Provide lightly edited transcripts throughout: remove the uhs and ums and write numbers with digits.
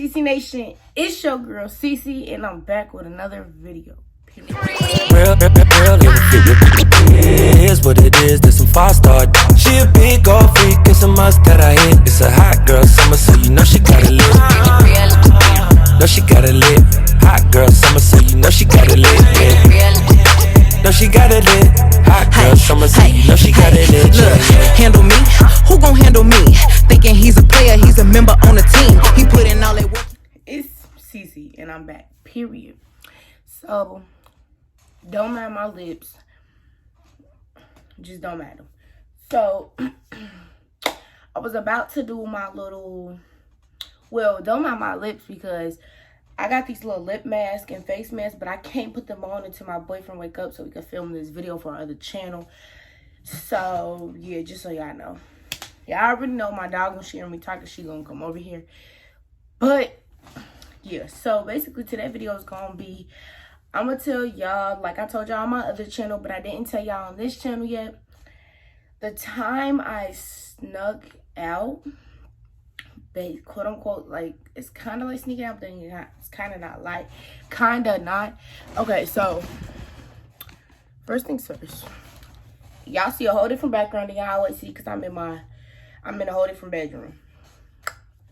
Ceecee Nation, it's your girl Ceecee, and I'm back with another video. Here's what it is, there's some 5-star. She a big old freak, it's a must that I hit. It's a hot girl summer, so you know she got it lit. No, she got it lit. Hot girl summer, so you know she got it lit. No, she got it lit. Hot girl summer, so you know she got it lit. Look, handle me? Who gon' handle me? Thinking he's a player, he's a member on the team. He put in all that work. It's Ceecee, and I'm back. Period. So, don't mind my lips. Just don't mind them. So, I was about to do my little... Well, don't mind my lips because I got these little lip masks and face masks, but I can't put them on until my boyfriend wake up so we can film this video for our other channel. So, yeah, just so y'all know. Y'all already know my dog, when she hear me talking, she gonna come over here. But, yeah, so basically today video is gonna be, I'm gonna tell y'all, like I told y'all on my other channel, but I didn't tell y'all on this channel yet. The time I snuck out, quote unquote, like, it's kind of like sneaking out, but then it's kind of not, like, kind of not. Okay, so first things first, y'all see a whole different background than y'all always see because I'm in a whole different bedroom.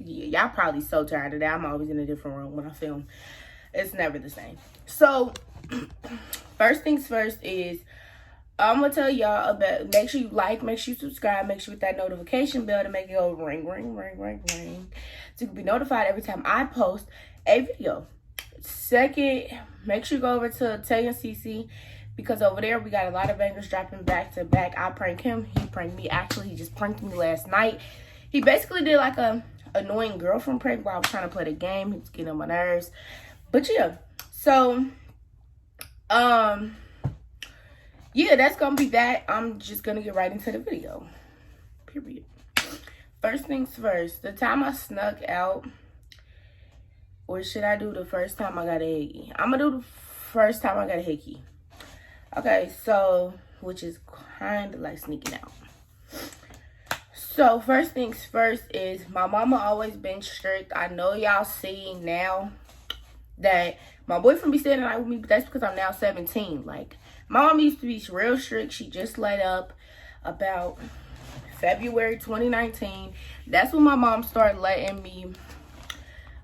Yeah, y'all probably so tired of that. I'm always in a different room when I film. It's never the same. So first things first is I'm gonna tell y'all about, make sure you like, make sure you subscribe, make sure you hit that notification bell to make it go ring, ring, ring, ring, ring, so you can be notified every time I post a video. Second, make sure you go over to Tae Ceecee, because over there we got a lot of bangers dropping back to back. I prank him, he pranked me. Actually, he just pranked me last night. He basically did like a annoying girlfriend prank while I was trying to play the game. He was getting on my nerves. But yeah, so yeah, that's gonna be that. I'm just gonna get right into the video. Period. First things first, the time I snuck out, or should I do the first time I got a hickey? I'm gonna do the first time I got a hickey. Okay, so, which is kind of like sneaking out. So, first things first is my mama always been strict. I know y'all seeing now that my boyfriend be staying the night with me, but that's because I'm now 17. Like, my mom used to be real strict. She just let up about February 2019. That's when my mom started letting me,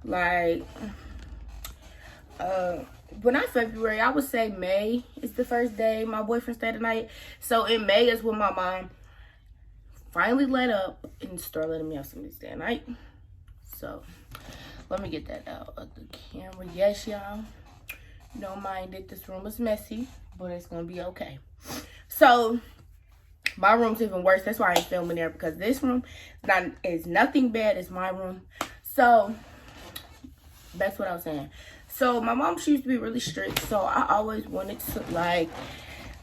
like, well, not February, I would say May is the first day my boyfriend stayed the night. So in May is when my mom finally let up and started letting me have somebody stay the night. So let me get that out of the camera. Yes, y'all, don't mind it. This room is messy, but it's gonna be okay. So my room's even worse. That's why I ain't filming there, because this room is nothing bad. It's my room. So that's what I was saying. So my mom, she used to be really strict. So I always wanted to, like,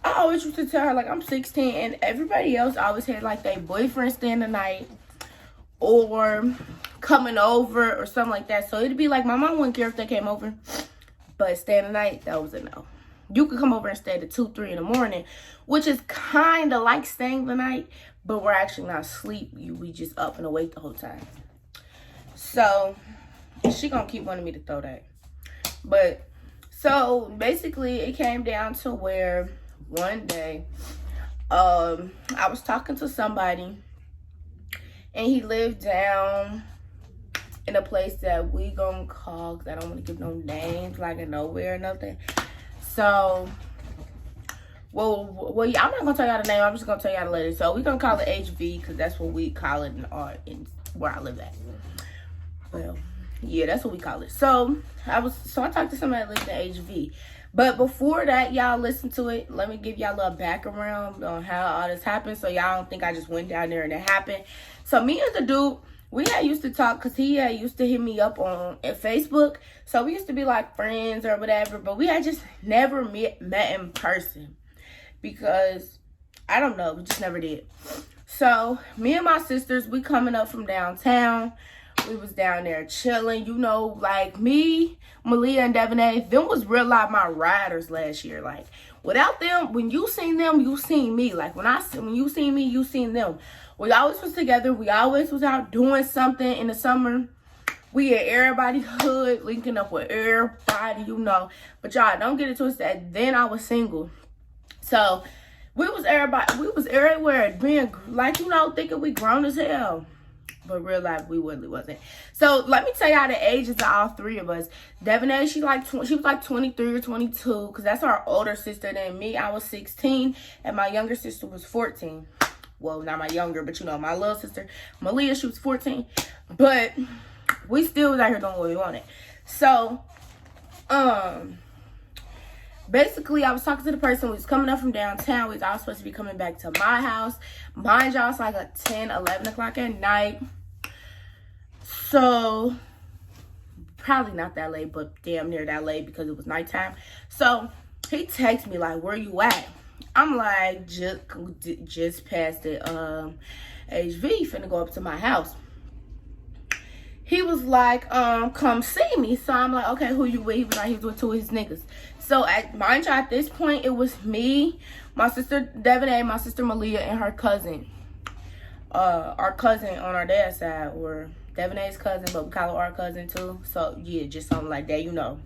I always used to tell her, like, I'm 16, and everybody else always had like their boyfriend staying the night or coming over or something like that. So it'd be like my mom wouldn't care if they came over, but staying the night, that was a no. You could come over and stay to 2, 3 in the morning, which is kind of like staying the night, but we're actually not asleep. We just up and awake the whole time. So she gonna keep wanting me to throw that. But so basically it came down to where one day I was talking to somebody, and he lived down in a place that we gonna call, because I don't want to give no names, like in nowhere or nothing. So, well, I'm not gonna tell y'all the name. I'm just gonna tell y'all the letter. So we're gonna call it HV, because that's what we call it in where I live at. Well, yeah, that's what we call it. So I talked to somebody that lived in HV. But before that, y'all listen to it. Let me give y'all a little background on how all this happened, so y'all don't think I just went down there and it happened. So me and the dude, we had used to talk, because he had used to hit me up on Facebook. So we used to be like friends or whatever, but we had just never met in person, because I don't know, we just never did. So me and my sisters, we coming up from downtown. We was down there chilling, you know, like me, Malia, and Devonay, them was real life my riders last year. Like, without them, when you seen them, you seen me. Like, when you seen me, you seen them. We always was together. We always was out doing something in the summer. We at everybody's hood, linking up with everybody, you know. But y'all, don't get it twisted. Then I was single. So, we was everywhere, being, like, you know, thinking we grown as hell. But real life, we really wasn't. So, let me tell y'all the ages of all three of us. Devonay, she was like 23 or 22, because that's our older sister than me. I was 16, and my younger sister was 14. Well, not my younger, but you know, my little sister, Malia, she was 14. But we still was out here doing what we wanted. So, basically, I was talking to the person who was coming up from downtown. We was all supposed to be coming back to my house. Mind y'all, it's like a 10, 11 o'clock at night. So, probably not that late, but damn near that late because it was nighttime. So, he texts me like, where you at? I'm like, just past the HV, finna go up to my house. He was like, come see me. So I'm like, okay, who you with? He was like, he was with two of his niggas. So mind you, at this point, it was me, my sister Devonay, my sister Malia, and her cousin. Our cousin on our dad's side, or Devonay's cousin, but we call her our cousin too. So yeah, just something like that, you know.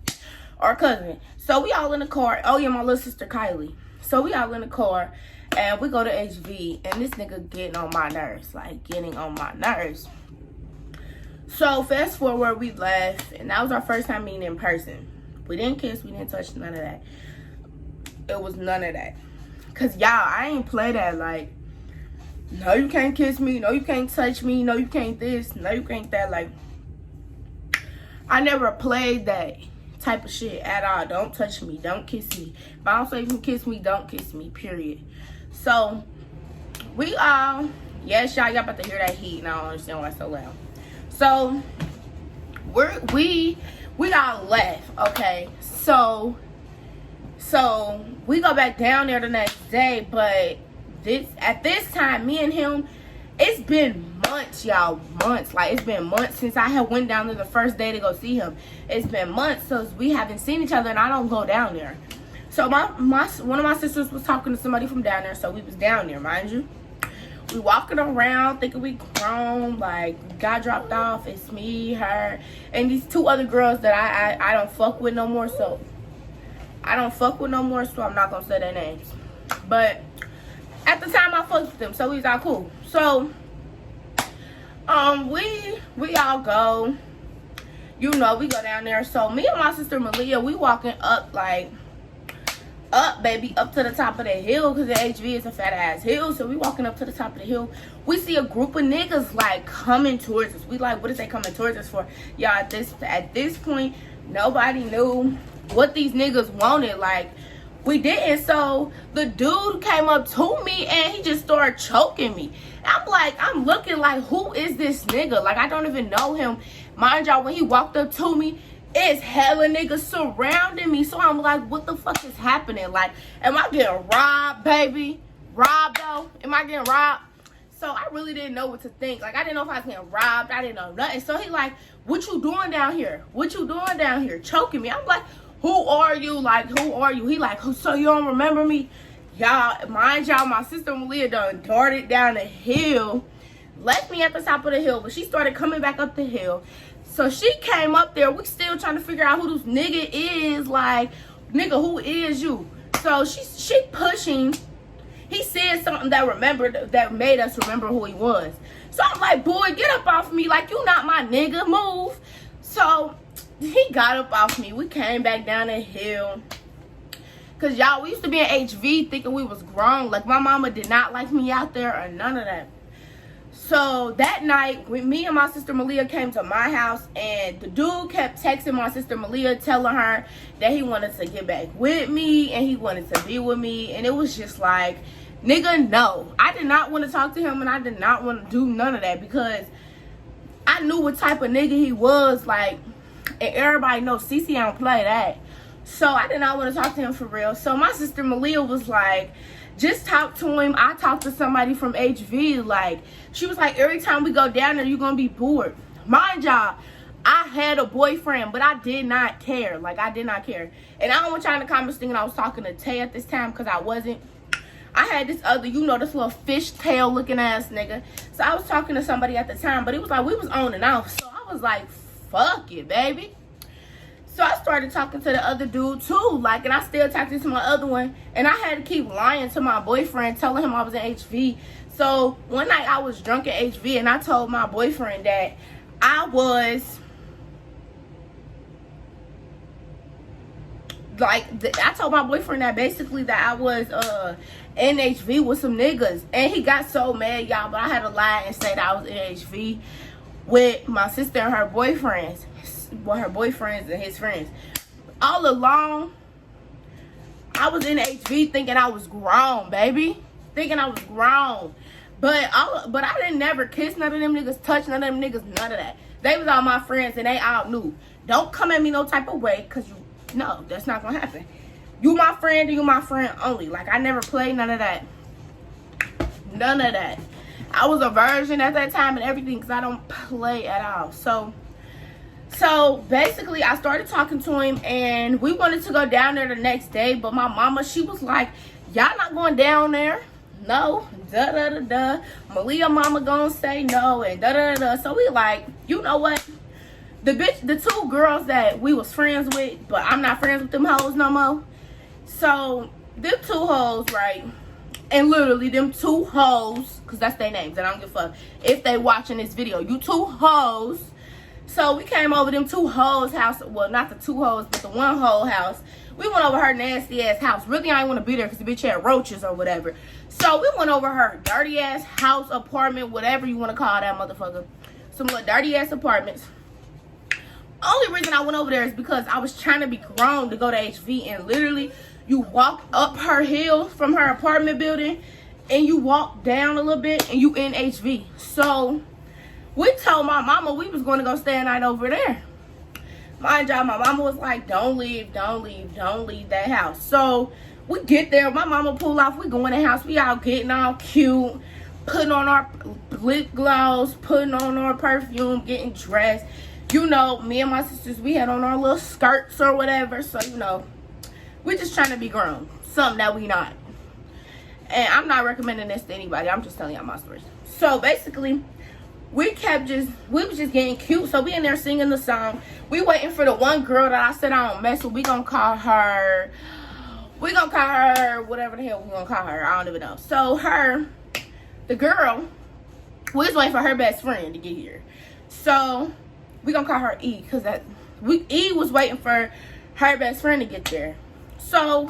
Our cousin. So we all in the car. Oh yeah, my little sister Kylie. So we all in the car, and we go to HV, and this nigga getting on my nerves, like getting on my nerves. So fast forward, we left, and that was our first time meeting in person. We didn't kiss, we didn't touch, none of that. It was none of that. Cause y'all, I ain't play that. Like, no, you can't kiss me. No, you can't touch me. No, you can't this. No, you can't that. Like, I never played that type of shit at all. Don't touch me. Don't kiss me. If I don't say you can kiss me, don't kiss me. Period. So, we all, yes, y'all about to hear that heat, and I don't understand why it's so loud. So, we all left, okay? So we go back down there the next day, but at this time, me and him, it's been months, y'all, months. Like, it's been months since I had went down there the first day to go see him. It's been months since we haven't seen each other, and I don't go down there. So one of my sisters was talking to somebody from down there, so we was down there, mind you. We walking around thinking we grown, like, got dropped off. It's me, her, and these two other girls that I don't fuck with no more, so I'm not gonna say their names. But at the time I fucked with them, so we was all cool. So we all go, you know, we go down there. So me and my sister Malia, we walking up, like, up, baby, up to the top of the hill, because the HV is a fat ass hill. So we walking up to the top of the hill. We see a group of niggas like coming towards us. We like, what is they coming towards us for? Y'all, at this point, nobody knew what these niggas wanted. Like, we didn't. So the dude came up to me and he just started choking me. I'm looking like, who is this nigga? Like, I don't even know him. Mind y'all, when he walked up to me, it's hella niggas surrounding me. So I'm like, what the fuck is happening? Like, am I getting robbed, baby? Robbed, though? Am I getting robbed? So I really didn't know what to think. Like, I didn't know if I was getting robbed. I didn't know nothing. So he like, what you doing down here? What you doing down here? Choking me. I'm like, who are you? Like, who are you? He like, so you don't remember me? Y'all, mind y'all, my sister Malia done darted down the hill, left me at the top of the hill, but she started coming back up the hill. So she came up there. We still trying to figure out who this nigga is. Like, nigga, who is you? So she pushing. He said something that made us remember who he was. So I'm like, boy, get up off me. Like, you not my nigga. Move. So he got up off me. We came back down the hill. Because, y'all, we used to be in HV thinking we was grown. Like, my mama did not like me out there or none of that. So that night, when me and my sister Malia came to my house, and the dude kept texting my sister Malia, telling her that he wanted to get back with me and he wanted to be with me. And it was just like, nigga, no. I did not want to talk to him, and I did not want to do none of that, because I knew what type of nigga he was. Like, and everybody knows Ceecee don't play that. So I did not want to talk to him for real. So my sister Malia was like, just talk to him. I talked to somebody from HV. Like, she was like, every time we go down there, you're going to be bored. Mind y'all, I had a boyfriend, but I did not care. Like, I did not care. And I don't want y'all in the comments thinking I was talking to Tae at this time, because I wasn't. I had this other, you know, this little fishtail looking ass nigga. So I was talking to somebody at the time, but it was like, we was on and off. So I was like, fuck it, baby. So I started talking to the other dude too, like, and I still talked to my other one, and I had to keep lying to my boyfriend, telling him I was in HV. So one night I was drunk at HV, and I told my boyfriend that I was, I told my boyfriend that basically that I was in HV with some niggas, and he got so mad, y'all, but I had to lie and say that I was in HV with my sister and her boyfriends. Well, her boyfriends and his friends. All along, I was in HV thinking I was grown, baby. Thinking I was grown. But I didn't never kiss none of them niggas, touch none of them niggas, none of that. They was all my friends and they all knew. Don't come at me no type of way, because no, that's not going to happen. You my friend and you my friend only. Like, I never played none of that. None of that. I was a virgin at that time and everything, because I don't play at all. So basically, I started talking to him, and we wanted to go down there the next day, but my mama, she was like, y'all not going down there? No, da-da-da-da. Malia mama gonna say no, and da-da-da-da. So we like, you know what? The two girls that we was friends with, but I'm not friends with them hoes no more. So, them two hoes, right? And literally, them two hoes, because that's their names, and I don't give a fuck if they watching this video. You two hoes. So we came over them two hoes' house. Well, not the two hoes, but the one hoe house. We went over her nasty ass house. Really, I didn't want to be there because the bitch had roaches or whatever. So we went over her dirty ass house, apartment, whatever you want to call that motherfucker. Some little dirty ass apartments. Only reason I went over there is because I was trying to be grown to go to HV, and literally you walk up her hill from her apartment building and you walk down a little bit and you in HV. So we told my mama we was going to go stay a night over there. Mind y'all, my mama was like, don't leave that house. So we get there, my mama pull off, we go in the house, we all getting all cute, putting on our lip gloss, putting on our perfume, getting dressed. You know, me and my sisters, we had on our little skirts or whatever. So, you know, we just trying to be grown. Something that we not. And I'm not recommending this to anybody. I'm just telling y'all my stories. So, basically, we was just getting cute. So, we in there singing the song. We waiting for the one girl that I said I don't mess with. We gonna call her whatever the hell we gonna call her. I don't even know. So, the girl, we was waiting for her best friend to get here. So we gonna call her E, because E was waiting for her best friend to get there. So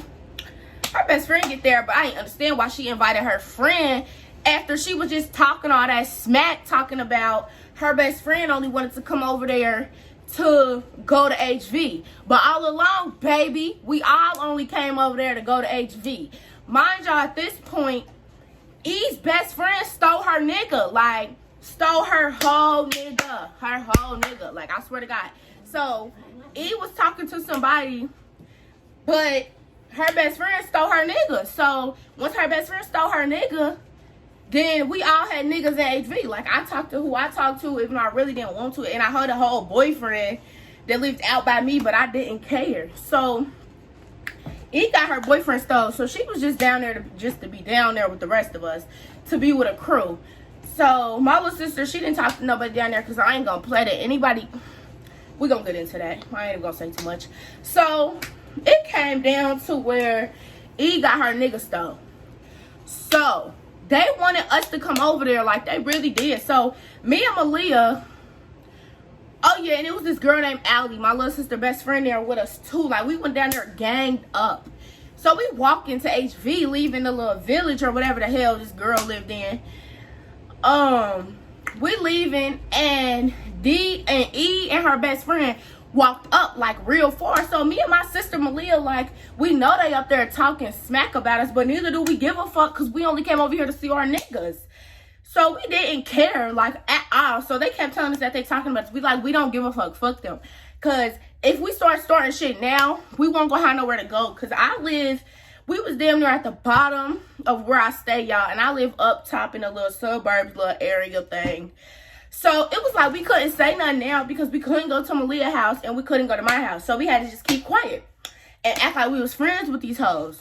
her best friend get there, but I didn't understand why she invited her friend after she was just talking all that smack, talking about her best friend only wanted to come over there to go to HV. But all along, baby, we all only came over there to go to HV. Mind y'all, at this point, E's best friend stole her nigga. Like, stole her whole nigga. Like, I swear to God. So E was talking to somebody, but her best friend stole her nigga. So once her best friend stole her nigga, then we all had niggas at HV. Like, I talked to who I talked to, even though I really didn't want to. And I had a whole boyfriend that lived out by me, but I didn't care. So E got her boyfriend stole. So she was just down there to be down there with the rest of us, to be with a crew. So my little sister, she didn't talk to nobody down there, because I ain't gonna play that. Anybody, we gonna get into that. I ain't even gonna say too much. So it came down to where E got her nigga stole. So they wanted us to come over there, like they really did. So me and Malia, oh yeah, and it was this girl named Allie, my little sister best friend, there with us too. Like, we went down there ganged up. So we walk into HV, leaving the little village or whatever the hell this girl lived in. We leaving, and D and E and her best friend walked up like real far. So me and my sister Malia, like, we know they up there talking smack about us, but neither do we give a fuck, because we only came over here to see our niggas. So we didn't care, like, at all. So they kept telling us that they talking about us. We like, we don't give a fuck. Fuck them. Because if we start starting shit now, we won't go have nowhere to go. Because we was damn near at the bottom of where I stay, y'all. And I live up top in a little suburbs, little area thing. So it was like we couldn't say nothing now, because we couldn't go to Malia's house and we couldn't go to my house. So we had to just keep quiet and act like we was friends with these hoes.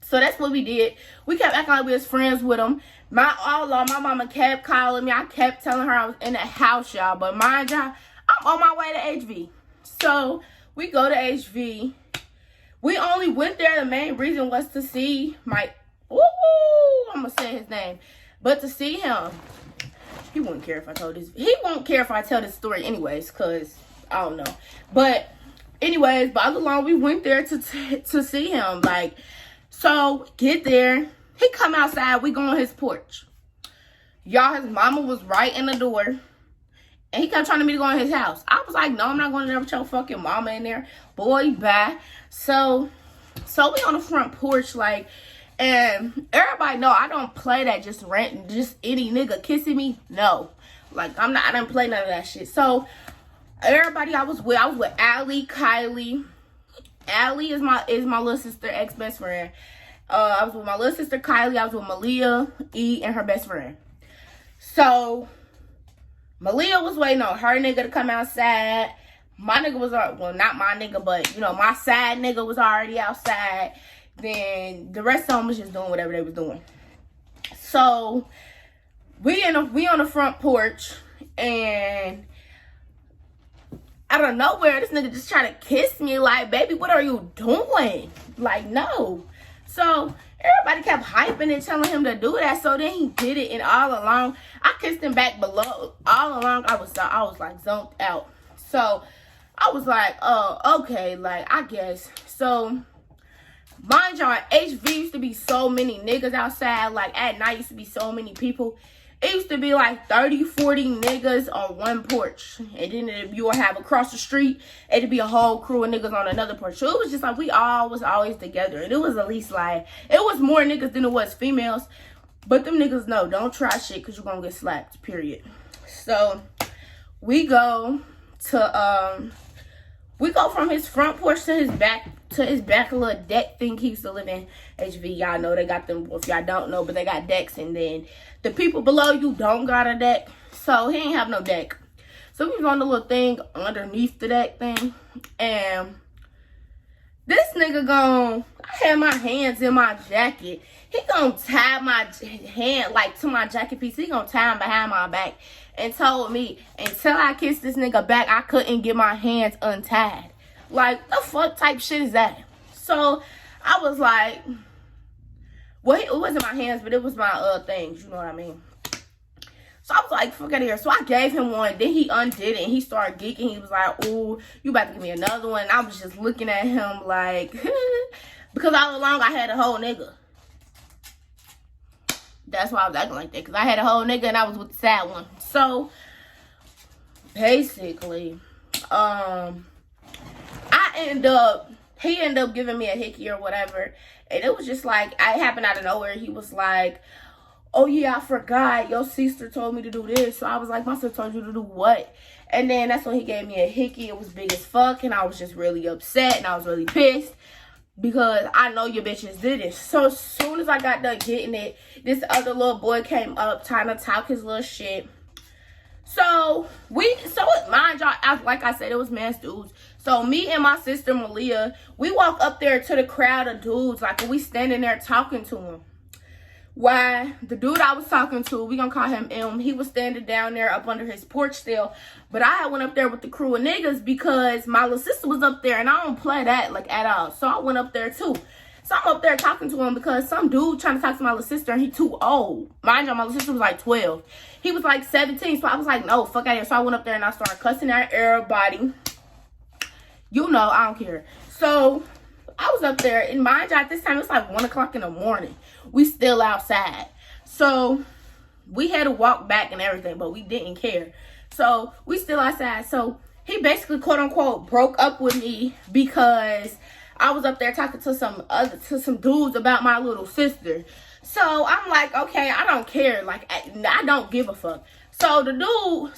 So that's what we did. We kept acting like we was friends with them. My mama kept calling me. I kept telling her I was in the house, y'all. But mind y'all, I'm on my way to HV. So we go to HV. We only went there. The main reason was to see I'm gonna say his name, but to see him. He wouldn't care if I told this. He won't care if I tell this story anyways, cause I don't know. But anyways, by the long we went there to see him. Like, so get there. He come outside. We go on his porch. Y'all, his mama was right in the door. And he kept trying to me to go in his house. I was like, no, I'm not going to there with your fucking mama in there. Boy, bye. So we on the front porch, like, and everybody know I don't play that just any nigga kissing me. No. Like, I don't play none of that shit. So, everybody I was with Allie, Kylie. Allie is my little sister, ex-best friend. I was with my little sister, Kylie. I was with Malia, E, and her best friend. So, Malia was waiting on her nigga to come outside. My nigga was, well, not my nigga, but, you know, my side nigga was already outside. Then the rest of them was just doing whatever they was doing. So, we on the front porch, and out of nowhere, this nigga just trying to kiss me. Like, baby, what are you doing? Like, no. So, everybody kept hyping and telling him to do that. So then he did it, and all along, I kissed him back below. All along, I was like zoned out. So I was like, oh, okay, like, I guess. So, mind y'all, HV used to be so many niggas outside. Like, at night used to be so many people. It used to be like 30, 40 niggas on one porch. And then you would have across the street, it'd be a whole crew of niggas on another porch. So it was just like we all was always together. And it was at least like, it was more niggas than it was females. But them niggas know, don't try shit because you're going to get slapped, period. So we go from his front porch to his back little deck thing he used to live in. HV, y'all know they got them, if y'all don't know, but they got decks, and then the people below you don't got a deck, so he ain't have no deck. So we was on the little thing underneath the deck thing, and this nigga I had my hands in my jacket. He gonna tie my hand like to my jacket piece. He gonna tie them behind my back and told me until I kissed this nigga back, I couldn't get my hands untied. Like, the fuck type shit is that? So I was like, well, it wasn't my hands, but it was my things, you know what I mean? So I was like, fuck out of here. So I gave him one. Then he undid it, and he started geeking. He was like, ooh, you about to give me another one. And I was just looking at him like, because all along I had a whole nigga. That's why I was acting like that, because I had a whole nigga and I was with the sad one. So, basically, he ended up giving me a hickey or whatever. And it was just like, it happened out of nowhere. He was like, oh yeah, I forgot. Your sister told me to do this. So I was like, my sister told you to do what? And then that's when he gave me a hickey. It was big as fuck. And I was just really upset. And I was really pissed. Because I know your bitches did it. So as soon as I got done getting it, this other little boy came up trying to talk his little shit. So mind y'all, like I said, it was mass dudes. So me and my sister Malia, we walk up there to the crowd of dudes, like, we standing there talking to him. Why, the dude I was talking to, we gonna call him M, he was standing down there up under his porch still. But I went up there with the crew of niggas because my little sister was up there, and I don't play that, like, at all. So I went up there too. So I'm up there talking to him because some dude trying to talk to my little sister, and he too old. Mind you, my little sister was like 12. He was like 17, so I was like, no, fuck out of here. So I went up there and I started cussing at everybody. You know, I don't care. So I was up there, and mind you, at this time, it's like 1 o'clock in the morning. We still outside. So we had to walk back and everything, but we didn't care. So we still outside. So he basically, quote unquote, broke up with me because I was up there talking to some dudes about my little sister. So I'm like, okay, I don't care. Like, I don't give a fuck. So the dude,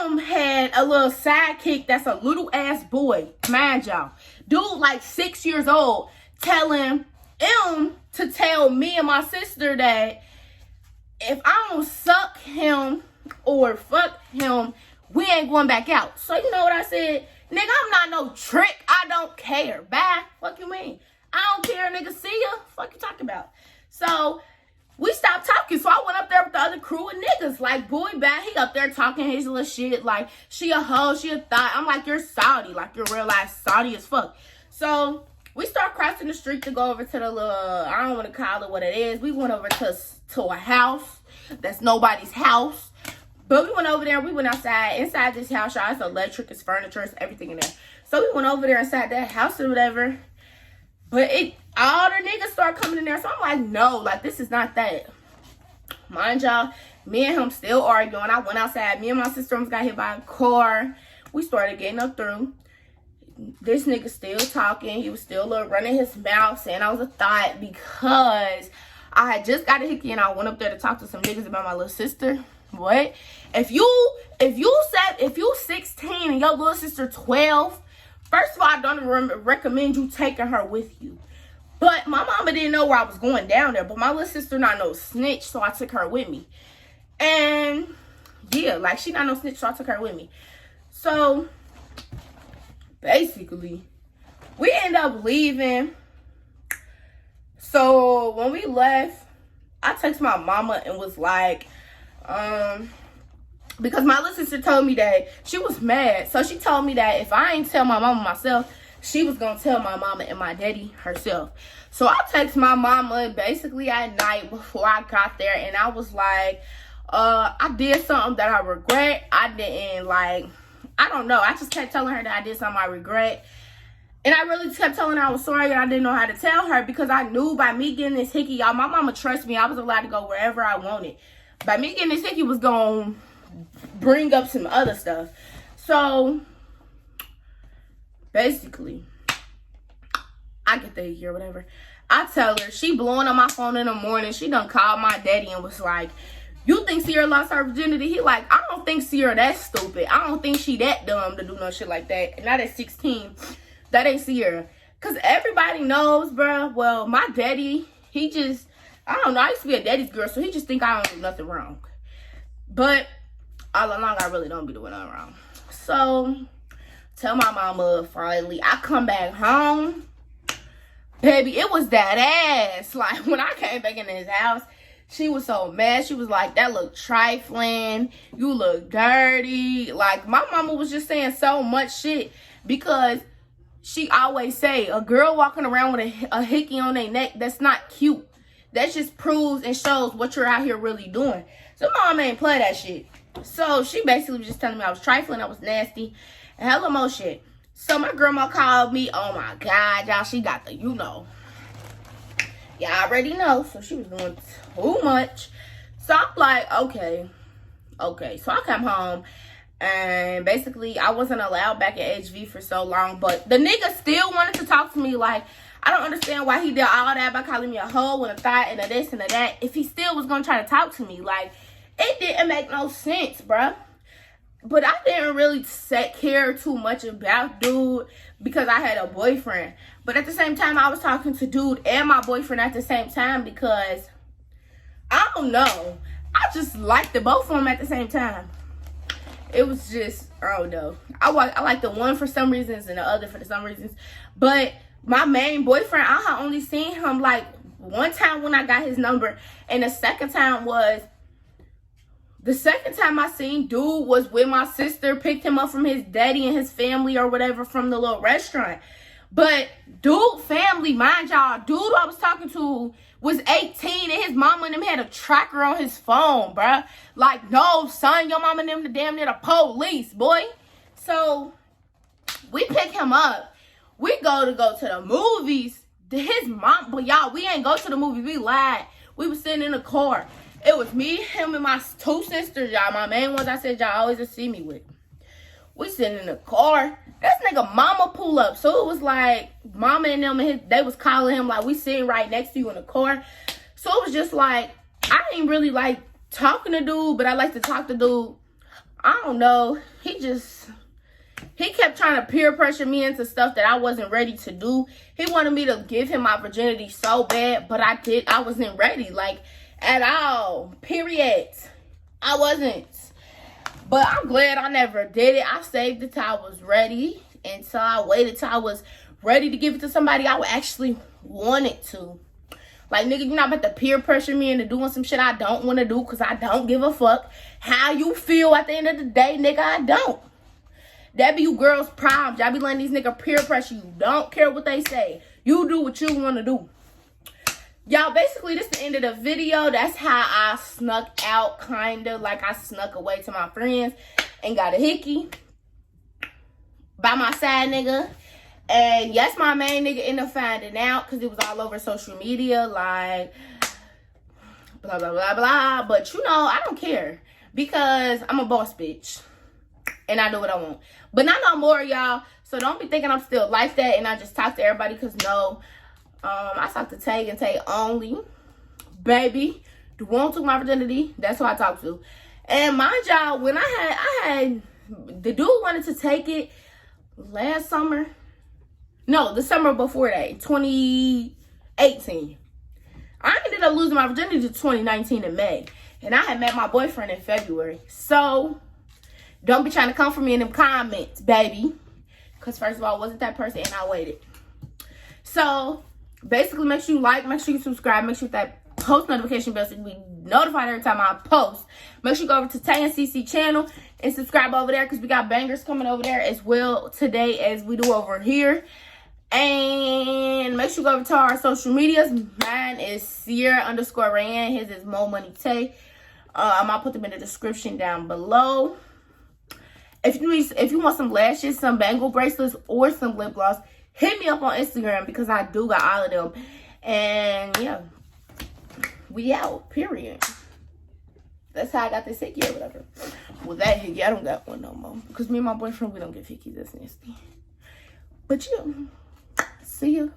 M had a little sidekick that's a little ass boy, mind y'all. Dude, like 6 years old, telling M to tell me and my sister that if I don't suck him or fuck him, we ain't going back out. So you know what I said? Nigga, I'm not no trick. I don't care. Bye. Fuck you mean? I don't care, nigga. See ya. Fuck you talking about? So we stopped talking. So I went up there with the other crew of niggas. Like, boy, bad. He up there talking his little shit. Like, she a hoe, she a thot. I'm like, you're Saudi. Like, you're real life Saudi as fuck. So we start crossing the street to go over to the little, I don't want to call it what it is. We went over to a house that's nobody's house. But we went over there. We went outside. Inside this house, y'all, it's electric, it's furniture, it's everything in there. So we went over there inside that house or whatever. But all the niggas start coming in there. So I'm like, no, like, this is not that. Mind y'all, me and him still arguing. I went outside. Me and my sister got hit by a car. We started getting up through. This nigga still talking. He was still running his mouth, saying I was a thot because I had just got a hickey and I went up there to talk to some niggas about my little sister. What? If you 16 and your little sister 12, first of all, I don't recommend you taking her with you. But my mama didn't know where I was going down there. But my little sister not no snitch, so I took her with me. And yeah, like, she not no snitch, so I took her with me. So basically, we end up leaving. So when we left, I texted my mama and was like, because my little sister told me that she was mad. So she told me that if I ain't tell my mama myself, she was gonna tell my mama and my daddy herself. So I text my mama basically at night before I got there, and I was like, I did something that I regret. I didn't, like, I don't know. I just kept telling her that I did something I regret. And I really kept telling her I was sorry, and I didn't know how to tell her because I knew by me getting this hickey, y'all, my mama trusts me. I was allowed to go wherever I wanted. By me getting this hickey was gonna bring up some other stuff. So basically, I get the hickey or whatever. I tell her, she blowing on my phone in the morning. She done called my daddy and was like, you think Sierra lost her virginity? He like, I don't think Sierra that stupid. I don't think she that dumb to do no shit like that. And not at 16. That ain't Sierra. Because everybody knows, bro. Well, my daddy, he just, I don't know. I used to be a daddy's girl, so he just think I don't do nothing wrong. But all along, I really don't be doing nothing wrong. So, tell my mama, finally, I come back home. Baby, it was that ass. Like, when I came back in his house, she was so mad. She was like, that look trifling. You look dirty. Like, my mama was just saying so much shit because she always say, a girl walking around with a hickey on their neck, that's not cute. That just proves and shows what you're out here really doing. So mom ain't play that shit. So she basically was just telling me I was trifling, I was nasty, and hella more shit. So my grandma called me. Oh my God, y'all, she got the, you know. Y'all already know. So she was doing too much. So I'm like, okay. So I come home. And basically, I wasn't allowed back at HV for so long. But the nigga still wanted to talk to me. Like, I don't understand why he did all that by calling me a hoe and a thot and a this and a that. If he still was going to try to talk to me. Like, it didn't make no sense, bruh. But I didn't really care too much about dude because I had a boyfriend. But at the same time, I was talking to dude and my boyfriend at the same time because, I don't know. I just liked the both of them at the same time. It was just, I don't know. I like the one for some reasons and the other for some reasons. But my main boyfriend, I had only seen him like one time when I got his number. And the second time I seen dude was with my sister, picked him up from his daddy and his family or whatever from the little restaurant. But dude family, mind y'all, dude I was talking to was 18 and his mama and them had a tracker on his phone, bruh. Like, no, son, your mama and them the damn near the police, boy. So, we pick him up. We go to the movies. His mom, but y'all, we ain't go to the movies. We lied. We was sitting in the car. It was me, him, and my two sisters, y'all. My main ones I said y'all always just see me with. We sitting in the car. This nigga mama pull up. So it was like mama and them, they was calling him like we sitting right next to you in the car. So it was just like, I ain't really like talking to dude, but I like to talk to dude. I don't know. He kept trying to peer pressure me into stuff that I wasn't ready to do. He wanted me to give him my virginity so bad, but I wasn't ready, like, at all. Period. I wasn't. But I'm glad I never did it. I saved it till I was ready. And so I waited till I was ready to give it to somebody I would actually want it to. Like, nigga, you're not about to peer pressure me into doing some shit I don't want to do because I don't give a fuck how you feel at the end of the day, nigga. I don't. That be you girls' problems. Y'all be letting these niggas peer pressure you. Don't care what they say. You do what you want to do. Y'all, basically, this is the end of the video. That's how I snuck out, kind of. Like, I snuck away to my friends and got a hickey by my side nigga. And yes, my main nigga ended up finding out because it was all over social media. Like, blah, blah, blah, blah. But, you know, I don't care because I'm a boss bitch. And I do what I want. But not no more, y'all. So don't be thinking I'm still like that and I just talk to everybody because no. I talk to Tae and Tae only. Baby, the one who took my virginity, that's who I talk to. And mind y'all, when I had the dude wanted to take it last summer. No, the summer before that, 2018. I ended up losing my virginity to 2019 in May. And I had met my boyfriend in February. So don't be trying to come for me in them comments, baby. Because first of all, I wasn't that person and I waited. So basically, make sure you like, make sure you subscribe, make sure that post notification bell so you be notified every time I post. Make sure you go over to Tae Ceecee channel and subscribe over there because we got bangers coming over there as well today as we do over here. And make sure you go over to our social medias. Mine is Sierra_Rayan. His is Mo Money Tae. I'm gonna put them in the description down below. If you want some lashes, some bangle bracelets, or some lip gloss, hit me up on Instagram because I do got all of them. And yeah, we out, period. That's how I got this hickey or whatever. Well, that hickey, I don't got one no more. Because me and my boyfriend, we don't get hickeys. That's nasty. But yeah, see you.